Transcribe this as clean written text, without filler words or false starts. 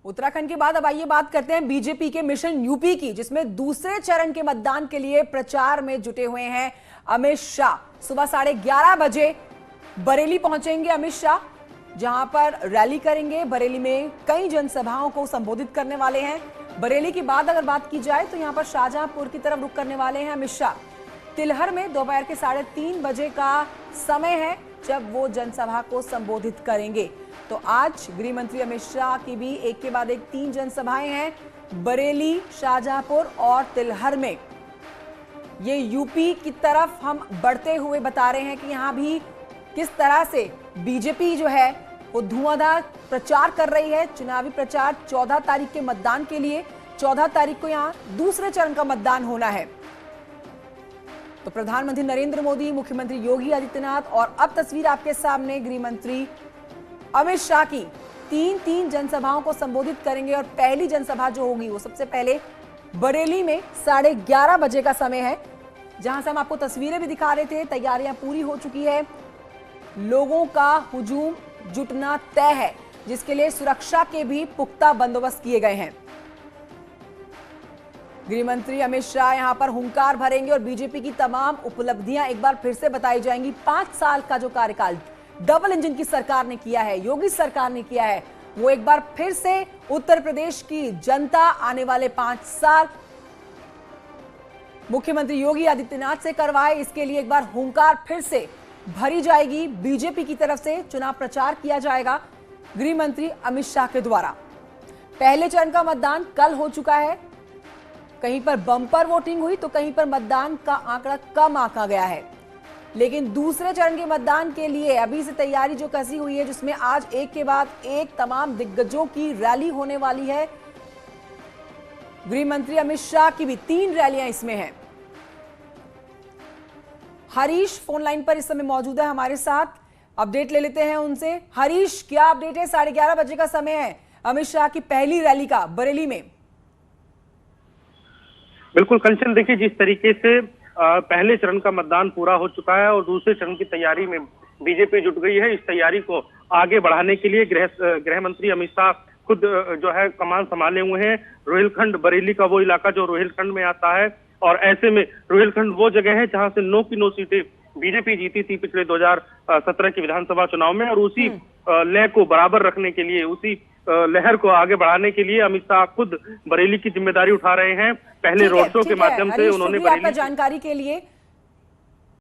उत्तराखंड के बाद अब आइए बात करते हैं बीजेपी के मिशन यूपी की, जिसमें दूसरे चरण के मतदान के लिए प्रचार में जुटे हुए हैं अमित शाह। सुबह 11:30 बजे बरेली पहुंचेंगे अमित शाह, जहां पर रैली करेंगे। बरेली में कई जनसभाओं को संबोधित करने वाले हैं। बरेली के बाद अगर बात की जाए तो यहां पर शाहजहांपुर की तरफ रुख करने वाले हैं अमित शाह। तिलहर में दोपहर के 3:30 बजे का समय है जब वो जनसभा को संबोधित करेंगे। तो आज गृह मंत्री अमित शाह की भी एक के बाद एक 3 जनसभाएं हैं बरेली, शाहजहांपुर और तिलहर में। ये यूपी की तरफ हम बढ़ते हुए बता रहे हैं कि यहां भी किस तरह से बीजेपी जो है वो धुआंधार प्रचार कर रही है। चुनावी प्रचार 14 तारीख के मतदान के लिए, 14 तारीख को यहां दूसरे चरण का मतदान होना है। तो प्रधानमंत्री नरेंद्र मोदी, मुख्यमंत्री योगी आदित्यनाथ और अब तस्वीर आपके सामने गृह मंत्री अमित शाह की 3 जनसभाओं को संबोधित करेंगे। और पहली जनसभा जो होगी वो सबसे पहले बरेली में 11:30 बजे का समय है, जहां से हम आपको तस्वीरें भी दिखा रहे थे। तैयारियां पूरी हो चुकी है, लोगों का हुजूम जुटना तय है, जिसके लिए सुरक्षा के भी पुख्ता बंदोबस्त किए गए हैं। गृह मंत्री अमित शाह यहां पर हुंकार भरेंगे और बीजेपी की तमाम उपलब्धियां एक बार फिर से बताई जाएंगी। 5 साल का जो कार्यकाल डबल इंजन की सरकार ने किया है, योगी सरकार ने किया है, वो एक बार फिर से उत्तर प्रदेश की जनता आने वाले 5 साल मुख्यमंत्री योगी आदित्यनाथ से करवाए, इसके लिए एक बार हुंकार फिर से भरी जाएगी। बीजेपी की तरफ से चुनाव प्रचार किया जाएगा गृह मंत्री अमित शाह के द्वारा। पहले चरण का मतदान कल हो चुका है, कहीं पर बम्पर वोटिंग हुई तो कहीं पर मतदान का आंकड़ा कम आंका गया है। लेकिन दूसरे चरण के मतदान के लिए अभी से तैयारी जो कसी हुई है, जिसमें आज एक के बाद एक तमाम दिग्गजों की रैली होने वाली है। गृह मंत्री अमित शाह की भी 3 रैलियां इसमें हैं। हरीश फोन लाइन पर इस समय मौजूद है हमारे साथ, अपडेट ले लेते हैं उनसे। हरीश, क्या अपडेट है? 11:30 बजे का समय है अमित शाह की पहली रैली का बरेली में। बिल्कुल कंचन, देखिए जिस तरीके से पहले चरण का मतदान पूरा हो चुका है और दूसरे चरण की तैयारी में बीजेपी जुट गई है। इस तैयारी को आगे बढ़ाने के लिए गृह मंत्री अमित शाह खुद जो है कमान संभाले हुए हैं। रोहिलखंड बरेली का वो इलाका जो रोहिलखंड में आता है, और ऐसे में रोहिलखंड वो जगह है जहां से 9 की 9 सीटें बीजेपी जीती थी पिछले 2017 के विधानसभा चुनाव में। और उसी लय को बराबर रखने के लिए, उसी लहर को आगे बढ़ाने के लिए अमित शाह खुद बरेली की जिम्मेदारी उठा रहे हैं। पहले रोड शो के माध्यम से उन्होंने आपका जानकारी के लिए